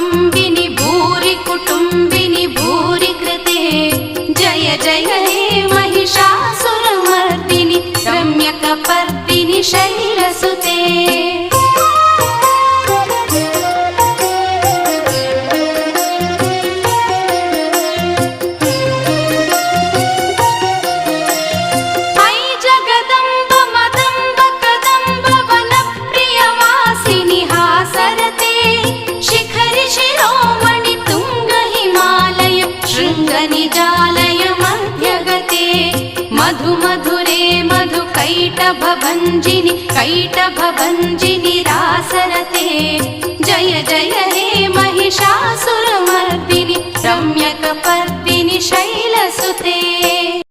कुटुम्बिनि भूरि कुटुम्बिनि भूरि कृते जय जय हे महिषासुरमर्दिनि रम्यकपर्दिनि शैलसुते निजालय मध्यगते मधु मधुरे मधु कैटभभञ्जिनि कैटभभञ्जिनि रासरते जय जय